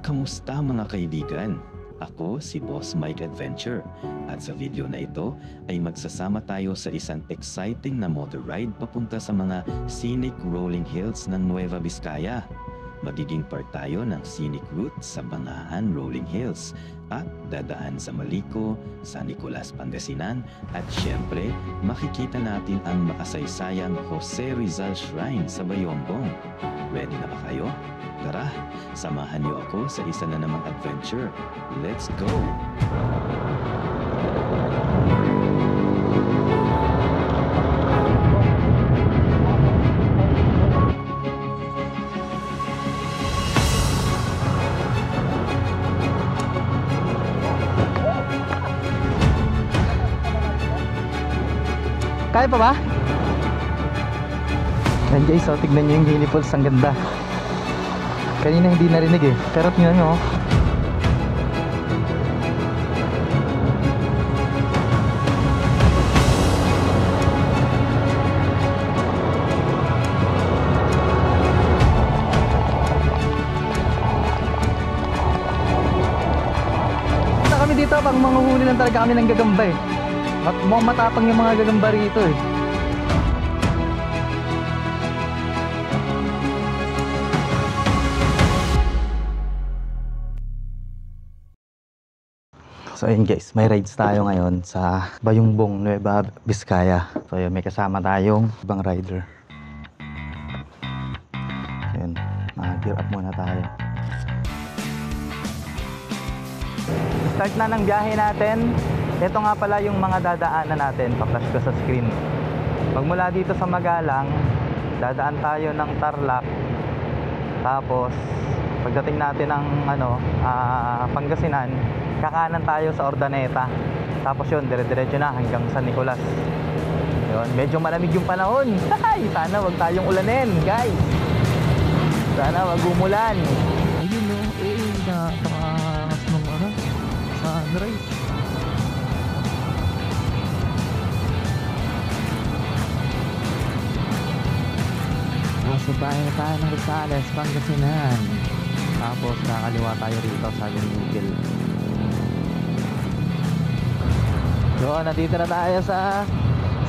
Kamusta mga kaibigan? Ako si Boss Mike Adventure at sa video na ito ay magsasama tayo sa isang exciting na motor ride papunta sa mga scenic rolling hills ng Nueva Vizcaya. Magiging part tayo ng scenic route sa Bangahan Rolling Hills at dadaan sa Malico, San Nicolas, Pangasinan at syempre makikita natin ang makasaysayang Jose Rizal Shrine sa Bayombong. Ready na ba kayo? Tara, samahan niyo ako sa isa na namang adventure. Let's go! Kaya pa ba? Yan guys, so tignan nyo yung Gili Falls, ang ganda. Kanina hindi narinig eh, pero tingnan nyo oh. Punta kami dito pang manguhuli lang talaga kami ng gagamba eh. Mukhang matapang yung mga gagamba rito eh. So ayun guys, may rides tayo ngayon sa Bayombong, Nueva Vizcaya. So ayun, may kasama tayong ibang rider. So ayun, mag-gear up muna tayo. Start na ng biyahe natin. Ito nga pala yung mga dadaanan natin. Pa-flash ko sa screen. Magmula dito sa Magalang, dadaan tayo ng Tarlac. Tapos pagdating natin ng Pangasinan, kakanan tayo sa Ordaneta. Tapos yun, dire-diretso na hanggang San Nicolas. Yun, medyo malamig yung panahon. Sana wag tayong ulanin, guys. Sana wag umulan. Ayun no, napakakas ng sunrise. Nasa bahay na tayo ng Rosales, Pangasinan. Tapos nakaliwa tayo rito sa Ginigil. So, nandito na tayo sa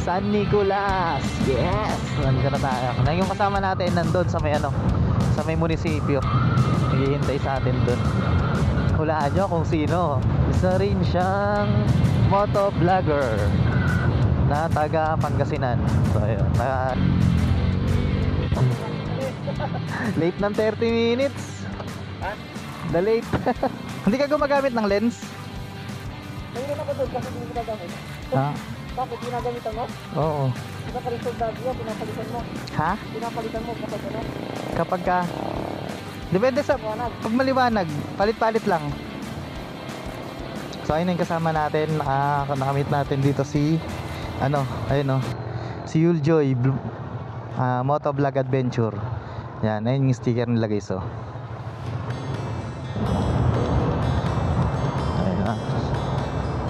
San Nicolas. Yes! Nandito na tayo. Yung kasama natin nandun sa may sa may munisipyo. Naghihintay sa atin dun. Hulaan nyo kung sino. Isa rin siyang motovlogger na taga Pangasinan. So, ayun. Late ng 30 minutes. Ha? The late. Hindi ka gumagamit ng lens? Mayroon ako doon kasi hindi mo nagamit. Ha? Bakit ginagamitan mo? Oo. Pinapalitan mo, pinapalitan mo. Ha? Pinapalitan mo kapag ano? Kapag ka depende sa pag maliwanag, palit-palit lang. So ayun yung kasama natin. Nakamit natin dito si ayun si Yuljoy Motovlog Adventure. Yan, ayun yung sticker nila guys oh. Ayun na.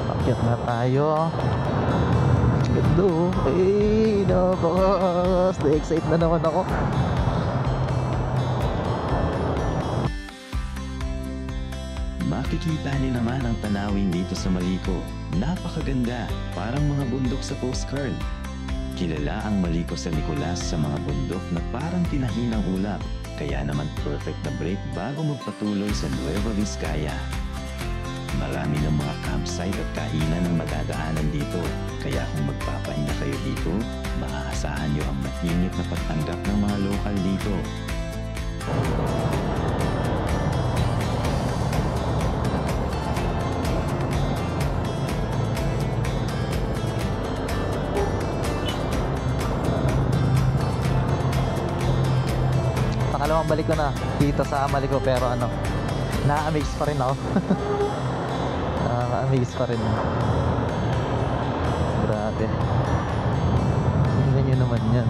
Pakyat na tayo. Ganda oh. Ay, napakas. Na-excite na naman ako. Makikita niyo naman ang tanawin dito sa Malico. Napakaganda, parang mga bundok sa postcard. Kilala ang Malico San Nicolas sa mga bundok na parang tinahinang ulap. Kaya naman perfect na break bago magpatuloy sa Nueva Vizcaya. Marami ng mga campsite at kainan ang madadaanan dito. Kaya kung magpapahinga kayo dito, maaasahan niyo ang mainit na pagtanggap ng mga lokal dito. Pangalawang balik ko na dito sa Malico pero na-amaze pa rin ako. Na-amaze pa rin. Grabe. Tingnan nyo naman yan.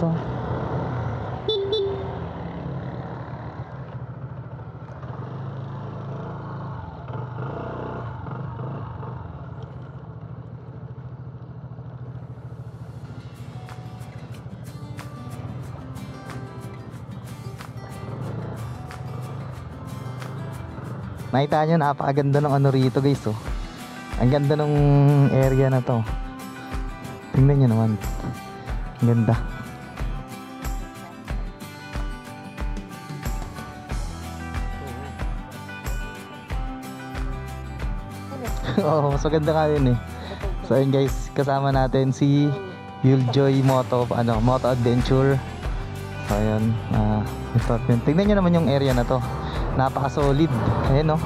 dito. Nakita nyo, napakaganda ng ano rito guys, oh. Ang ganda ng area na to. Tingnan nyo naman. Ang ganda. Oo, mas maganda nga yun eh. So ayun guys, kasama natin si Yuljoy Moto Adventure. So ayun, ito, tingnan nyo naman yung area na to. Napaka-solid. Ayan, no?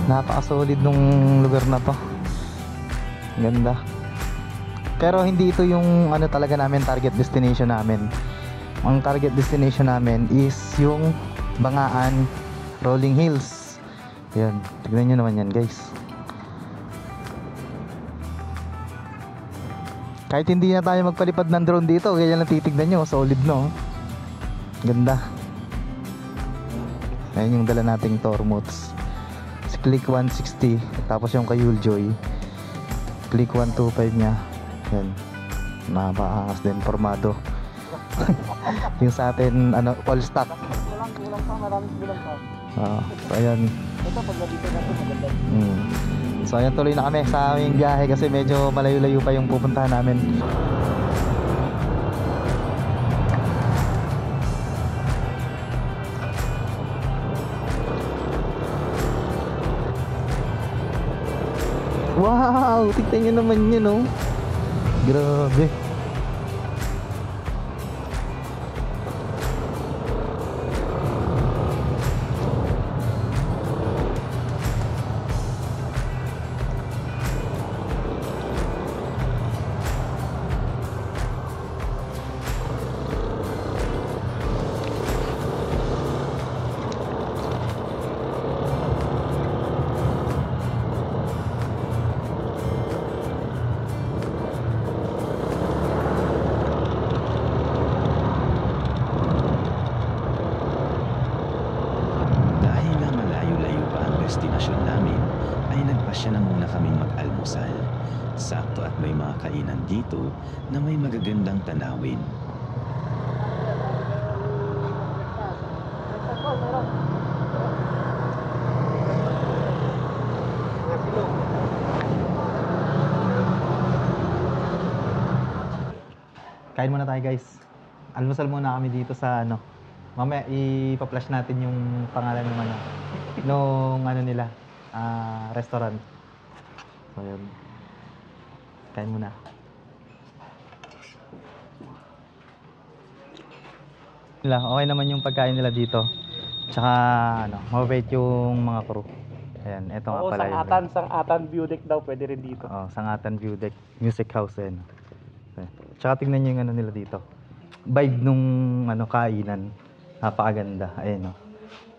Napaka-solid nung lugar na to. Ganda. Pero hindi ito yung ano talaga namin, target destination namin. Ang target destination namin is yung Bangaan Rolling Hills. Ayan, tignan nyo naman yan guys. Kahit hindi na tayo magpalipad ng drone dito, ganyan lang titignan nyo, solid, no? Ganda. Ayan yung dala nating Tormots. Si Click 160, tapos yung kay Yuljoy Click 125 niya. Yan, napakaangas din, formado. Yung sa atin, ano, all stock. Kulang pa, maraming kulang pa. So ayan. Ito, pag nandito na ito, maganda. So ayan, tuloy na kami sa aming biyahe kasi medyo malayo-layo pa yung pupuntahan namin. Wow! Tignan nyo naman yun, oh. Grabe. Destinasyon namin ay nagpasya na muna kaming mag-almusal. Sakto at may mga kainan dito na may magagandang tanawin. Kain muna tayo guys. Almusal muna kami dito sa ano. Mamaya ipa-flash natin yung pangalan ng ano, nung ano nila, restaurant. So yun. Kain muna. Okay naman yung pagkain nila dito. Tsaka ano, mabait yung mga crew. Ayan, eto nga pala yun. Sangatan view deck daw, pwede rin dito. Sangatan View Deck Music House yan. Tsaka tingnan nyo yung ano nila dito. Vibe nung ano, kainan. Napakaganda. Ayan, oh.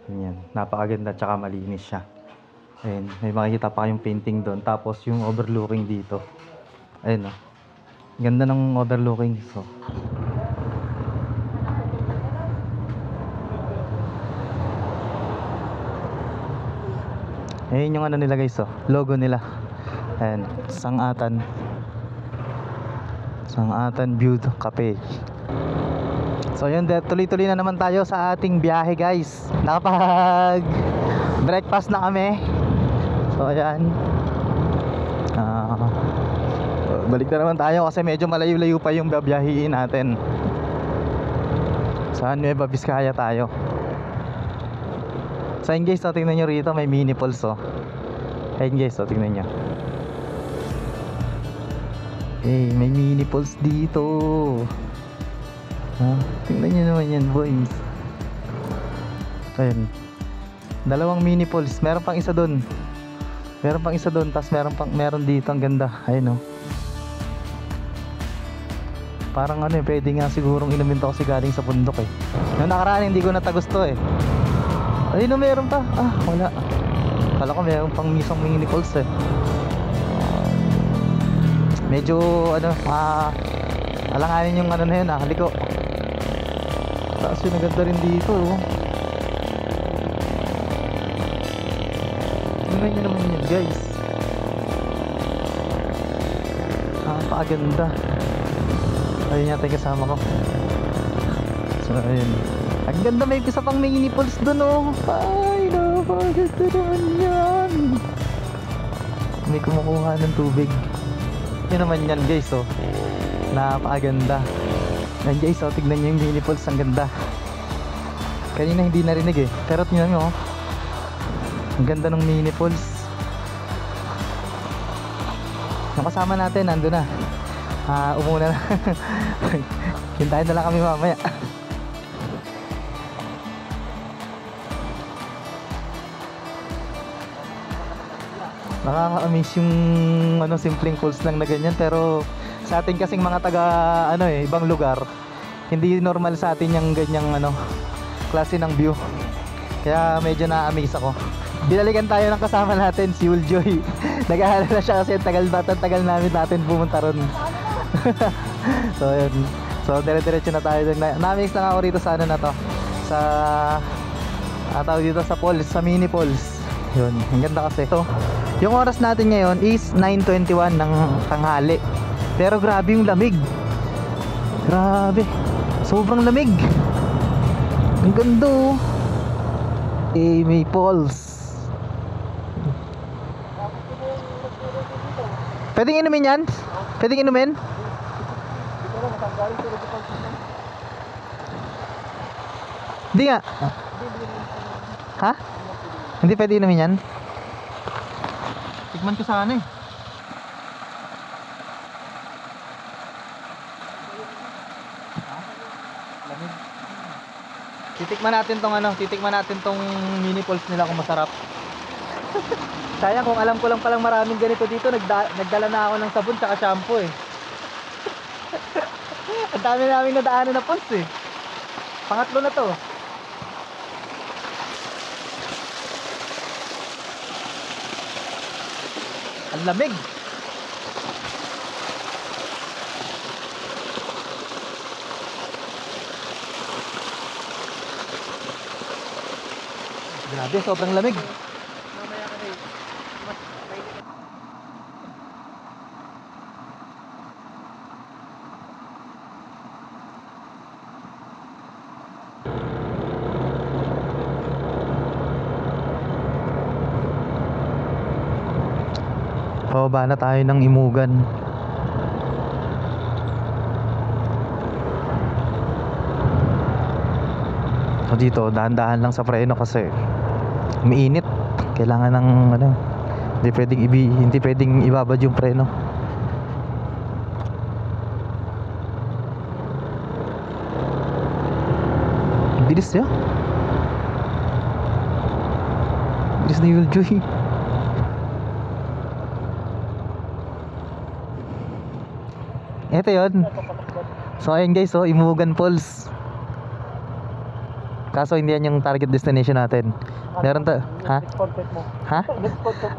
Ganyan. Napakaganda tsaka malinis siya. Ayan, may makikita pa kayong painting doon. Tapos yung overlooking dito. Ayan, oh. Ganda ng overlooking. So, ayan yung ano nila guys, oh. Logo nila. Ayan, Sangatan View Cafe. So yun, tuloy-tuloy na naman tayo sa ating biyahe guys. Nakapag breakfast na kami. So ayan, balik na naman tayo kasi medyo malayo-layo pa yung babiyahiin natin. Sa Nueva Vizcaya tayo. So yun guys, tingnan nyo rito, may mini falls, oh. Ayun guys, tingnan nyo. May mini falls dito. Tingnan nyo naman yan boys. Ayun, dalawang mini falls. Meron pang isa doon. Tapos meron dito. Ang ganda. Ayun, oh. Parang ano, pwede nga sigurong inumin to kasi galing sa bundok eh. Noong nakaraan hindi ko natagusto eh. Ayun, meron pa. Wala. Kala ko meron pang misang mini falls eh. Medyo ano, Alanganin yung ano na yun, liko. Taas yun, aganda rin dito, oh. Tingnan nyo naman yun, guys. Napakaganda. Ayun yata yung kasama ko. So, ayun. Ang ganda, may isa pang mini falls dun, oh. Ay, napakaganda naman yan. May kumukuha ng tubig. Yun naman yan, guys, oh. Napakaganda. Yan, guys, oh, tignan nyo yung mini falls. Ang ganda. Kanina hindi narinig eh. Pero tingnan nyo, oh. Ang ganda ng mini falls. Yung kasama natin, nandun na. Umuna na. Hintayin na lang kami mamaya. Nakaka-amaze yung ano, simpleng falls lang na ganyan, pero sa atin kasing mga taga ibang lugar, hindi normal sa atin yung ganyang klase ng view. Kaya medyo na-amaze ako. Binalikan tayo ng kasama natin, si Uljoy. Nag-aalala siya kasi tagal natin pumunta ron. So yun. So dire-diretso na tayo dun. Na-amaze lang ako rito sa na to. Sa tawag dito sa falls, sa mini falls. Yun, ang ganda kasi. So, yung oras natin ngayon is 9:21 ng tanghali. Pero grabe yung lamig. Grabe. Sobrang lamig. Ang ganda, oh. May falls. Pwedeng inumin yan? Pwedeng inumin? Hindi nga. Ha? Hindi pwede inumin yan? Tikman ko sana eh. Titikman natin tong mini falls nila kung masarap. Sayang, kung alam ko lang palang maraming ganito dito, nagdala na ako ng sabon tsaka shampoo eh. Ang dami naming nadaanan na falls eh. Pangatlo na to. Ang lamig. Grabe, sobrang lamig. Pababa na tayo ng Imugan. So dito, dahan-dahan lang sa preno kasi umiinit. Kailangan ng hindi pwedeng ibabad yung preno. Bilis niya. Bilis na yung Joy. Ito yun. So ayun guys, oh, Imugan Falls. Kaso hindi yan yung target destination natin. Meron ha? Ha?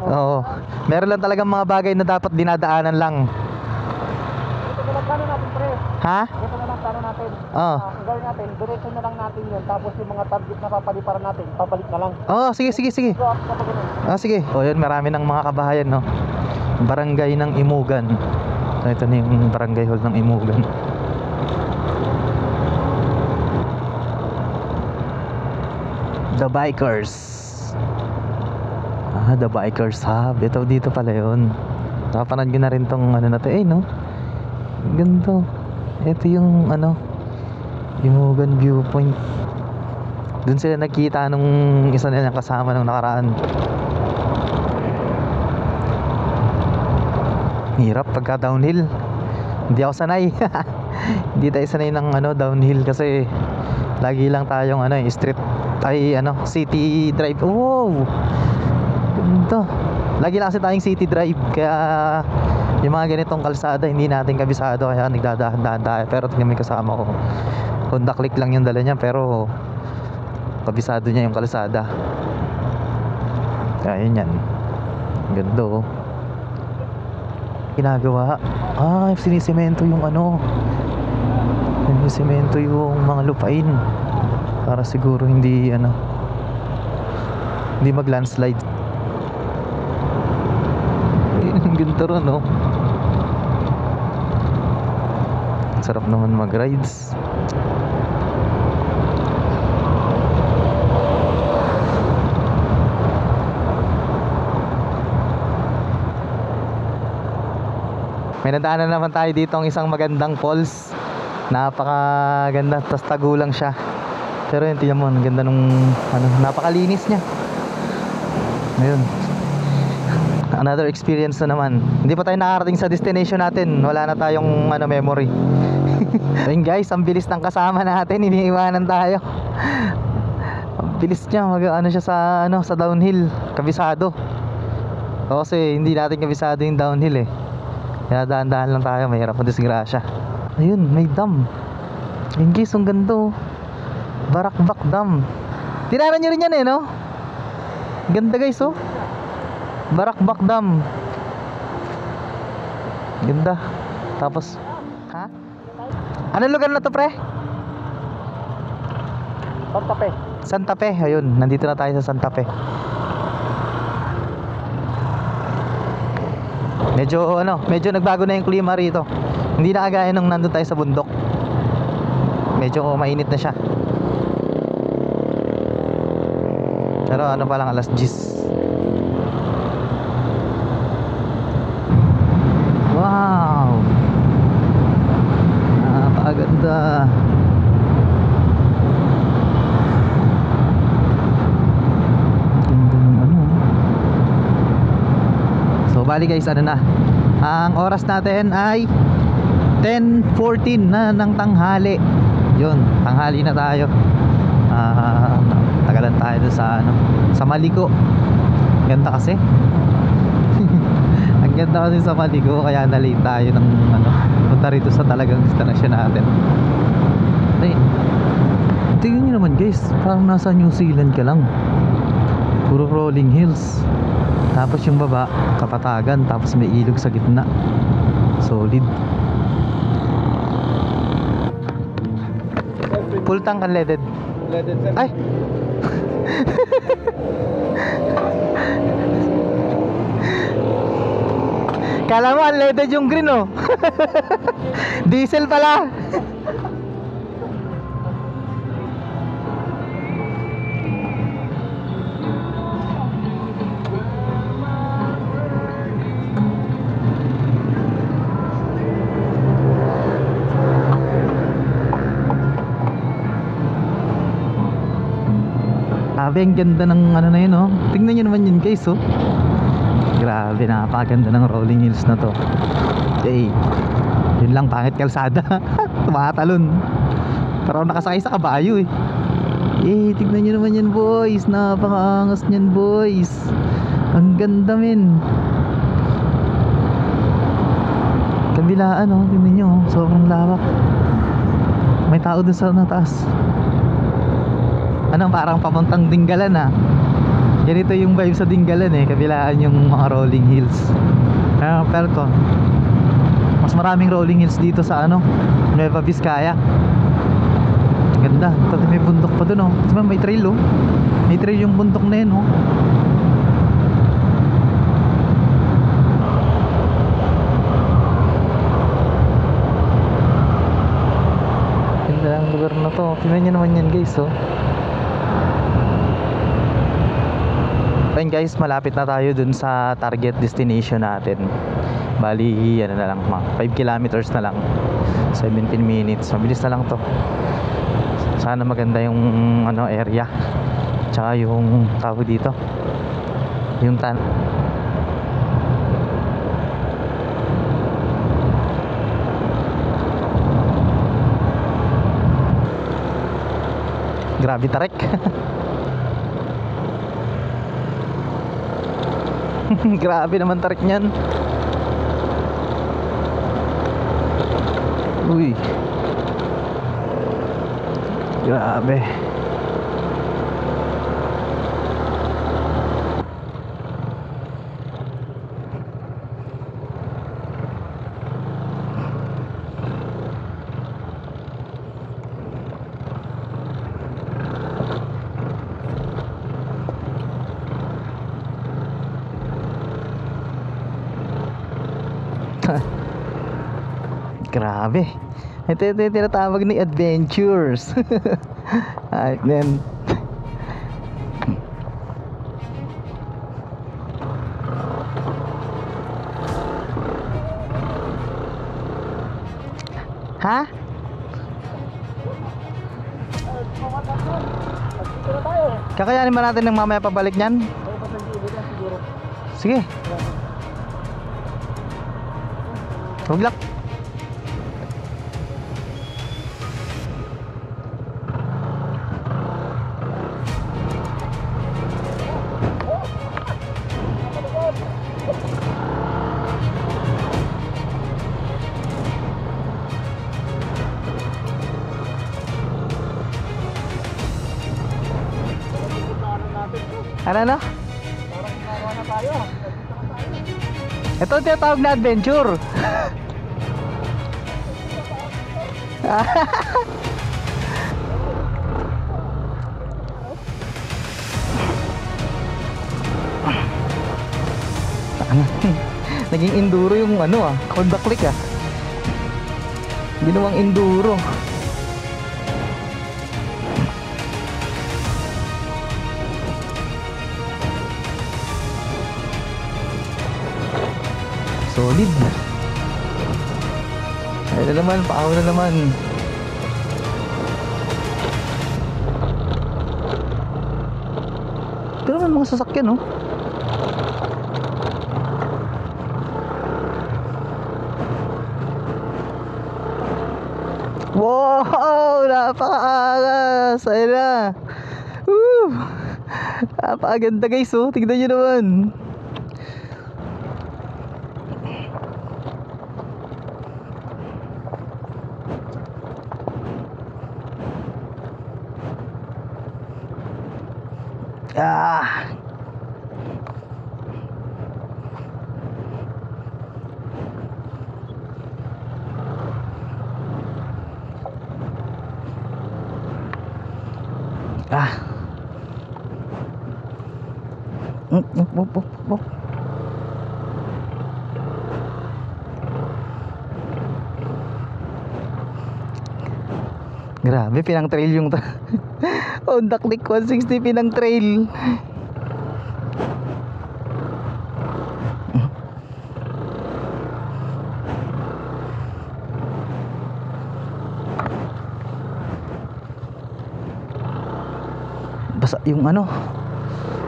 Oo. Meron lang talagang mga bagay na dapat dinadaanan lang. Ito na lang plano natin, pre. Ha? Ito na lang plano natin. Oo. Ang gawin natin, diretso na lang natin yun. Tapos yung mga target na papaliparan natin, papalik na lang. Oo, sige. So, kapag ganun. Sige. O yun, marami ng mga kabahayan, no? Barangay ng Imugan. So, ito na yung barangay hall ng Imugan. The Bikers. The Bikers Hub. Ito dito pala yun. Napanood ko na rin tong na to. No? Ganito. Ito yung Imugan Viewpoint. Doon sila nagkita nung isa nilang kasama nung nakaraan. Hirap pagka downhill. Hindi ako sanay. Hindi tayo sanay ng downhill kasi lagi lang tayong street city drive. Wow. Ganito. Lagi lang kasi tayong city drive kaya yung mga ganitong kalsada hindi natin kabisado kaya nagdadahan-dahan tayo. Pero tingnan mo kasama ko. Honda Click lang yung dala niya pero kabisado niya yung kalsada. Kaya yun yan. Ganda, oh. Ginagawa. Sinisemento yung sinasemento yung mga lupain para siguro hindi hindi mag landslide. Ang ganda ron, no? Sarap naman mag rides. May nadaanan naman tayo dito ang isang magandang falls. Napakaganda, tas tagulang siya. Pero yun, tingnan mo, ang ganda nung napakalinis niya. Ayun. Another experience na naman. Hindi pa tayo nakarating sa destination natin. Wala na tayong memory. Ayun guys, ang bilis ng kasama natin. Iniiwanan tayo. Ang bilis niya, siya sa downhill. Kabisado. Kasi hindi natin kabisado yung downhill eh. Kaya dahan-dahan lang tayo, mahirap ang disgrasya. Ayun, may dam. Ayun guys, ang ganda oh. Barakbak Dam. Tiraran nyo rin yan eh, no? Ganda guys oh. Barakbak Dam. Ganda. Tapos, ha? Anong lugar na to, pre? Santa Fe. Santa Fe, ayun, nandito na tayo sa Santa Fe. Medyo nagbago na yung klima rito. Hindi na kagaya nung nandun tayo sa bundok. Medyo mainit na siya. Pero pa lang, alas 10. Wow! Napakaganda. So bali guys, na ang oras natin ay 10:14 na ng tanghali. Yun, tanghali na tayo. Tagalan tayo doon sa Maligo. Ganda kasi. Ang ganda kasi sa Maligo, kaya na-late tayo ng punta rito sa talagang destination natin. Ay, tingnan nyo naman guys, parang nasa New Zealand ka lang. Puro rolling hills. Tapos yung baba, kapatagan. Tapos may ilog sa gitna. Solid. Full tank unleaded. Ay! Kala mo unleaded yung green oh. Diesel pala. Grabe, ang ganda ng na yun oh. Tingnan nyo naman yun guys oh. Grabe, napakaganda ng rolling hills na to. Okay, yun lang, pangit kalsada. Tumatalon. Parang nakasakay sa kabayo eh. Tingnan nyo naman yan boys. Napakaangas nyan boys. Ang ganda men. Kabilaan oh, tingnan nyo oh. Sobrang lawak. May tao dun sa nataas. Parang papuntang Dingalan ah. Ganito yung vibe sa Dingalan eh. Kabilaan yung mga rolling hills. Pero to, mas maraming rolling hills dito sa Nueva Vizcaya. Ganda. Pati may bundok pa dun oh. Diba, may trail oh. May trail yung bundok na yun oh. Ganda ang lugar na to. Tingnan nyo naman yan guys oh. Ayun guys, malapit na tayo dun sa target destination natin. Bali, na lang, mga 5 kilometers na lang. 17 minutes. Mabilis na lang to. Sana maganda yung area. Tsaka yung tawag dito. Yung grabe tarik. Grabe naman tarik niyan. Uy. Grabe. Grabe. Ito yung tinatawag ni adventures. Alright then. Ha? Kakayanin ba natin ng mamaya pabalik niyan? Sige. Huwag lang. Ano na? Parang ginawa na tayo. Ito ang tinatawag na adventure. Naging enduro yung ano Honda Click ginawang enduro. Solid. Ayun na naman, paaw na naman. Ito naman mga sasakyan Wow! Napaka-angas! Ayun na! Woo! Napakaganda guys tignan nyo naman. Grabe, pinang trail yung Honda Click 160 pinang trail. Basa yung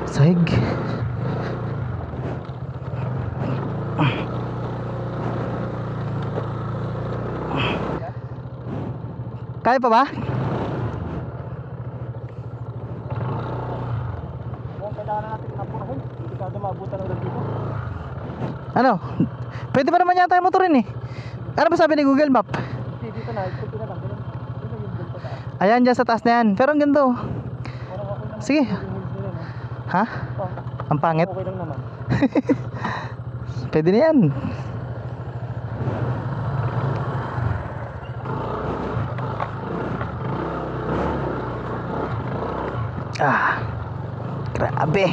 sahig. Kaya pa ba? Kailangan natin napurahin. Hindi ka maabutan ng dito. Ano? Pwede pa naman yata yung motorin Ano ba sabi ni Google Map? Dito na, ito na lang. Dito yung dito taas. Ayan, dyan sa taas na yan. Pero ang ganito. Sige. Ha? Ang pangit? Okay lang naman. Pwede na yan. Grabe.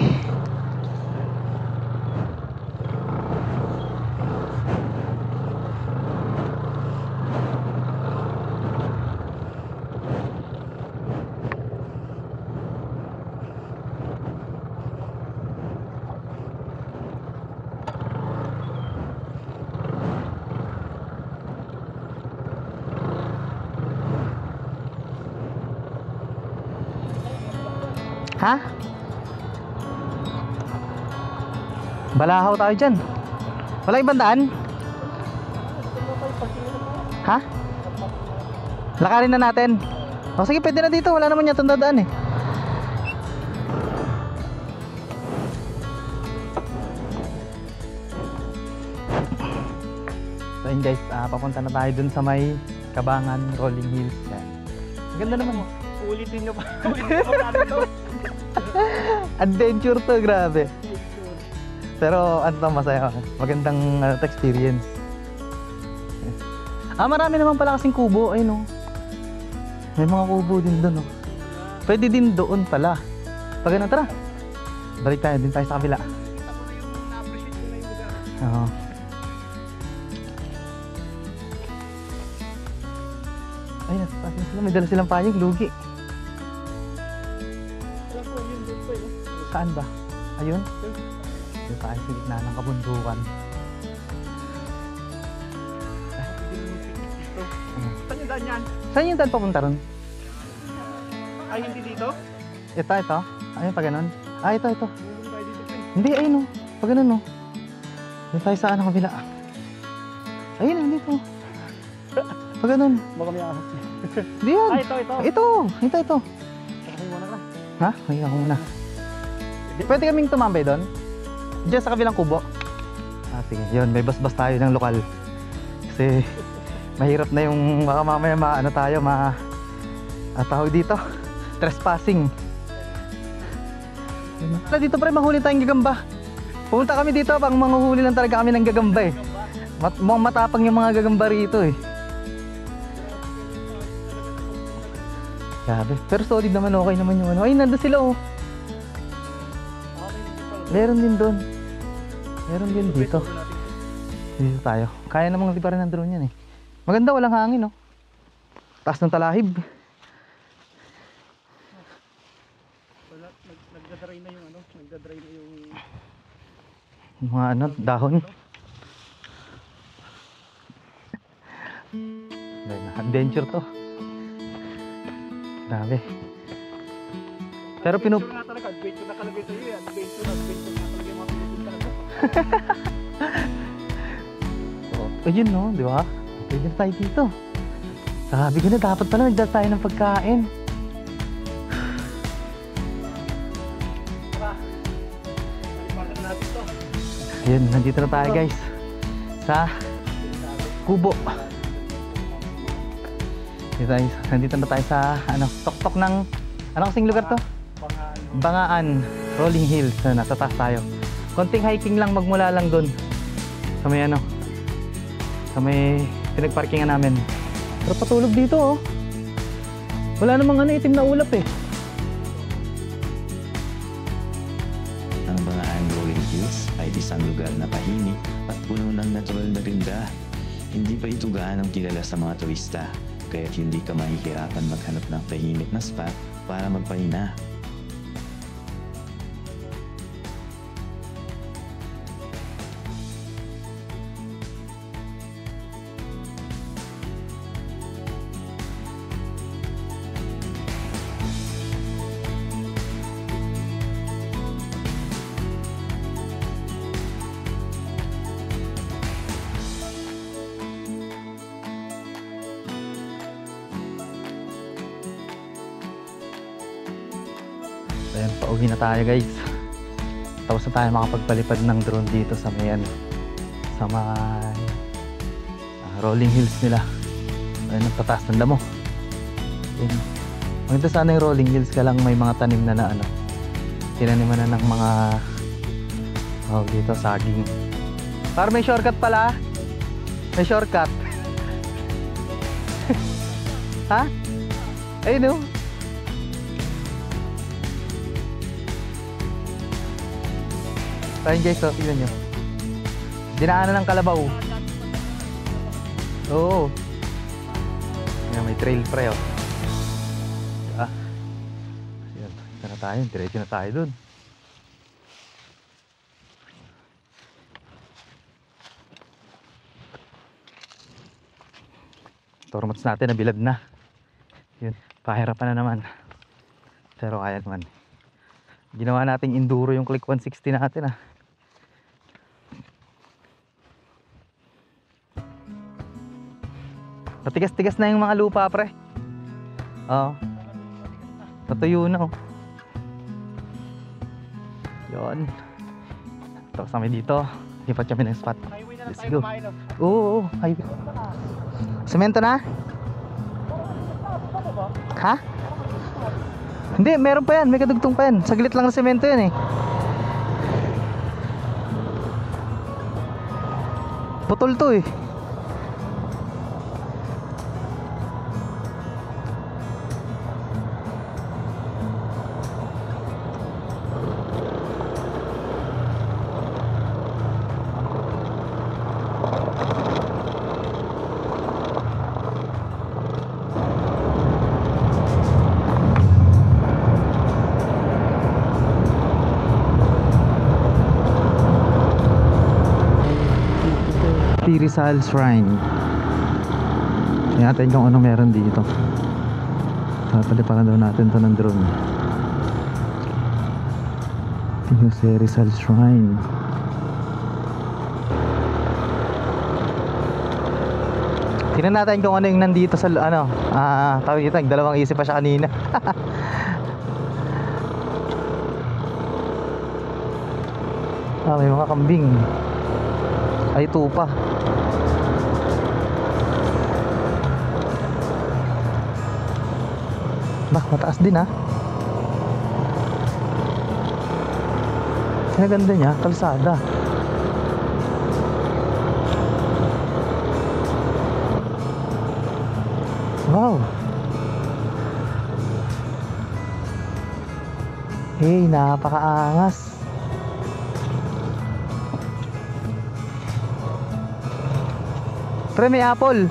Ha? Balahaw tayo dyan. Wala ibang daan? Ha? Lakarin na natin. O sige, pwede na dito. Wala naman yatang dadaan So yun guys, papunta na tayo dun sa may Kabangan Rolling Hills. Yan. Ganda naman Ulitin nyo pa. Ulitin nyo pa ito. Adventure to, grabe. Pero masaya. Magandang experience. Marami naman pala kasing kubo. Ayun May mga kubo din doon Pwede din doon pala. Pag ano, tara. Balik tayo, din tayo sa kabila. Oo. Ay, nasa taas na sila. May dala silang payong, lugi. Wala po, yun doon po yun. Saan ba? Ayun? Yung tayo sa gitna ng kabundukan. Saan yung daan yan? Saan yung daan papunta ron? Ay, hindi dito? Ito. Ayun pa ganun. Ah, ito. Doon tayo dito po eh. Hindi, ayun o. Pa ganun o. Doon tayo sa ano kabila. Ayun o, dito. Pa ganun. Baka may ahas. Hindi yan. Ay, ito. Ito. Sakahin mo na ka. Ha? Hinga ko muna. Pwede kaming tumambay doon? Diyan sa kabilang kubo? Ah, sige. Yun, may basbas tayo ng lokal. Kasi mahirap na yung baka mamaya tawag dito. Trespassing. Dito pre, mahuli tayong gagamba. Pumunta kami dito, pang manguhuli lang talaga kami ng gagamba eh. Mukhang matapang yung mga gagamba rito eh. Grabe. Pero solid naman, okay naman yung ano. Ay, nandun sila oh. Meron din doon. Meron din dito. Dito tayo. Kaya namang liparin ng drone yan eh. Maganda, walang hangin oh. Taas ng talahib. Wala, nagdadry na yung ano, nagdadry na yung Mga ano, dahon. Adventure to. Grabe. Pero adventure nga talaga, adventure nakalagay sa'yo eh. Adventure nga talaga yung mga pinupunta na. Ayun no, di ba? Pwede na tayo dito. Sabi ko na, dapat pala nagdala tayo ng pagkain. Tara, nalipakan natin to. Ayun, nandito na tayo guys. Sa kubo. Nandito na tayo sa tuktok ng ano kasing lugar to? Bangaan, Rolling Hills. Nasa taas tayo. Konting hiking lang, magmula lang doon. Sa may sa may pinagparkingan namin. Pero patulog dito oh. Wala namang itim na ulap eh. Ang Bangaan Rolling Hills ay isang lugar na tahimik at puno ng natural na ganda. Hindi pa ito gaanong kilala sa mga turista, kaya't hindi ka mahihirapan maghanap ng tahimik na spot para magpahinga. Ayan, pauwi na tayo guys. Tapos na tayo makapagpalipad ng drone dito sa may sa may Rolling Hills nila. Ayan, nagtataas ng damo. Ayan. Maganda sana yung Rolling Hills, ka lang may mga tanim na tinaniman na ng mga dito, saging. Para may shortcut pala. May shortcut. Ha? Ayun oh. Ayun guys, tignan nyo. Dinaanan ng kalabaw. Oo. Ayan, may trail pre oh. Diba? Ayan, ito na tayo. Diretso na tayo dun. Tormots natin nabilad na. Yun, pahirapan na naman. Pero kaya naman. Ginawa nating enduro yung Click 160 natin ah. Matigas-tigas na yung mga lupa pre. Oo. Natuyo na oh. Yun. Tapos kami dito. Lipat kami ng spot. Let's go. Oo, highway. Semento na? Ha? Hindi, meron pa yan. May kadugtong pa yan. Saglit lang na semento yan eh. Putol to eh. Rizal Shrine. Tingnan natin kung ano meron dito. Papaliparan daw natin to ng drone. Jose Rizal Shrine. Tingnan natin kung ano yung nandito sa ano. Tawag dito, dalawang isip pa siya kanina. May mga kambing. Ay, tupa. Bah, mataas din ha. Ang ganda niya, kalsada. Wow. Hey, napakaangas. Pre, may apple.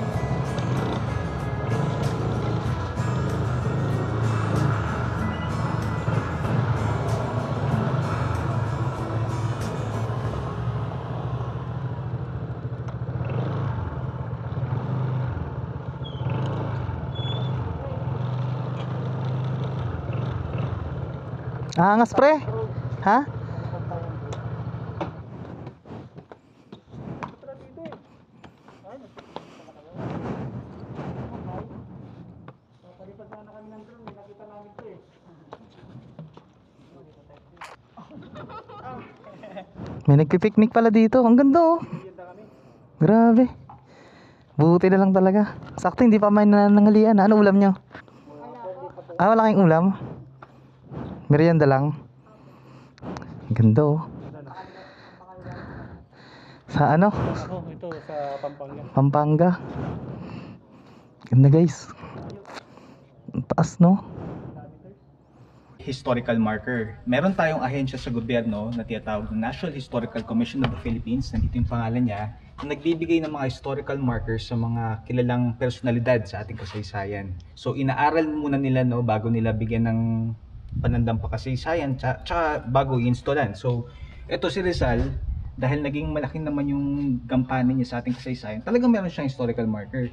Angas pre. Ha? May nagpipiknik pala dito. Ang ganda oh. Grabe. Buti na lang talaga. Sakto hindi pa may nanangalian. Ano ulam nyo? Wala kayong ulam? Merienda lang. Ganda oh. Sa ano? Ito sa Pampanga. Pampanga. Ganda guys. Ang taas no? Historical marker. Meron tayong ahensya sa gobyerno na tinatawag na National Historical Commission of the Philippines. Nandito yung pangalan niya. Na nagbibigay ng mga historical markers sa mga kilalang personalidad sa ating kasaysayan. So inaaral muna nila no bago nila bigyan ng panandampakasaysayan tsaka bago i-installan. So ito si Rizal, dahil naging malaki naman yung gampanan niya sa ating kasaysayan, talagang meron siyang historical marker.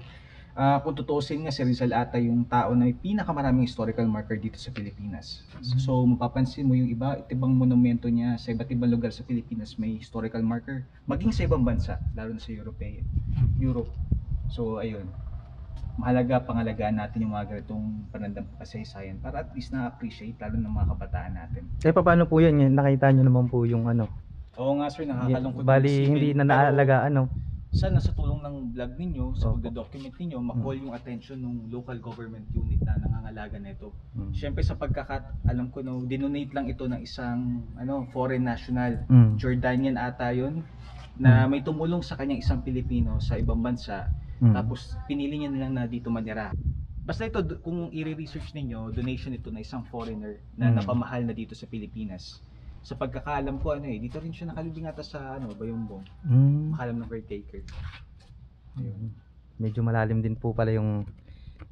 Kung tutuusin nga si Rizal ata yung tao na may pinakamaraming historical marker dito sa Pilipinas. So mapapansin mo yung ibang monumento niya sa iba't ibang lugar sa Pilipinas may historical marker, maging sa ibang bansa, lalo na sa Europe. So ayun, mahalaga pangalagaan natin yung mga ganitong panandampakasaysayan para at least na-appreciate lalo ng mga kabataan natin. Paano po yan? Nakita nyo naman po yung ano. Oo nga sir, nakakalungkot. Bali hindi na naalagaan ano. Sana sa tulong ng vlog ninyo, sa pagdo-document ninyo, ma-call yung attention ng local government unit na nangangalaga nito. Siyempre sa alam ko no, dinonate lang ito ng isang foreign national, Jordanian ata yun, na may tumulong sa kanyang isang Pilipino sa ibang bansa, tapos pinili niya nilang na dito manira. Basta ito, kung i-research ninyo, donation ito na isang foreigner na napamahal na dito sa Pilipinas. Sa pagkakaalam ko dito rin siya nakalibing ata sa Bayumbong. Makalam ng caretaker. Ayun. Medyo malalim din po pala yung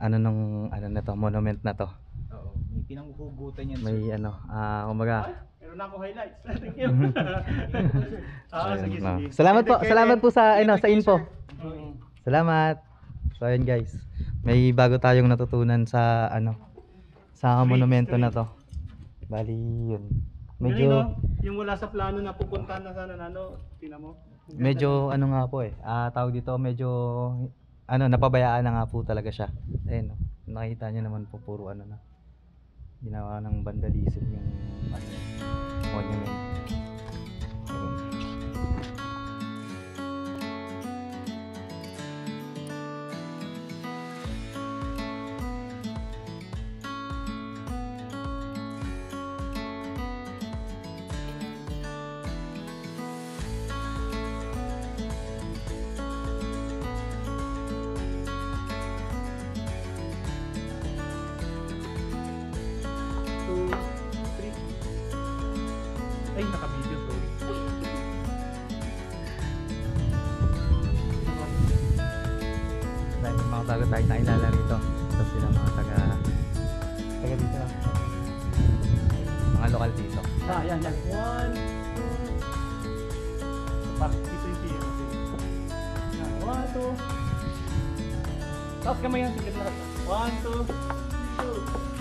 na to, monument na to. Oo, may pinanghuhugutan yan. May umaga. Meron na ako highlights. Thank you. Sige. Salamat po sa sa info. Salamat. So ayun guys. May bago tayong natutunan sa sa monumento na to. Bali yun. Medyo yung wala sa plano na pupuntahan na sana tingnan mo. Medyo nga po tawag dito medyo napabayaan na nga po talaga siya. Ayun nakita niyo naman po puro na ginawa ng vandalism yung monument. Ayun. Ay, naka-video, sorry. Dahil mga taga tayo nakilala rito. Tapos sila mga taga dito lang. Mga lokal dito. Yan. 1, 2. Bakit dito yung siya? 1, 2. Tapos kamay yan, sige na. 1, 2, 2.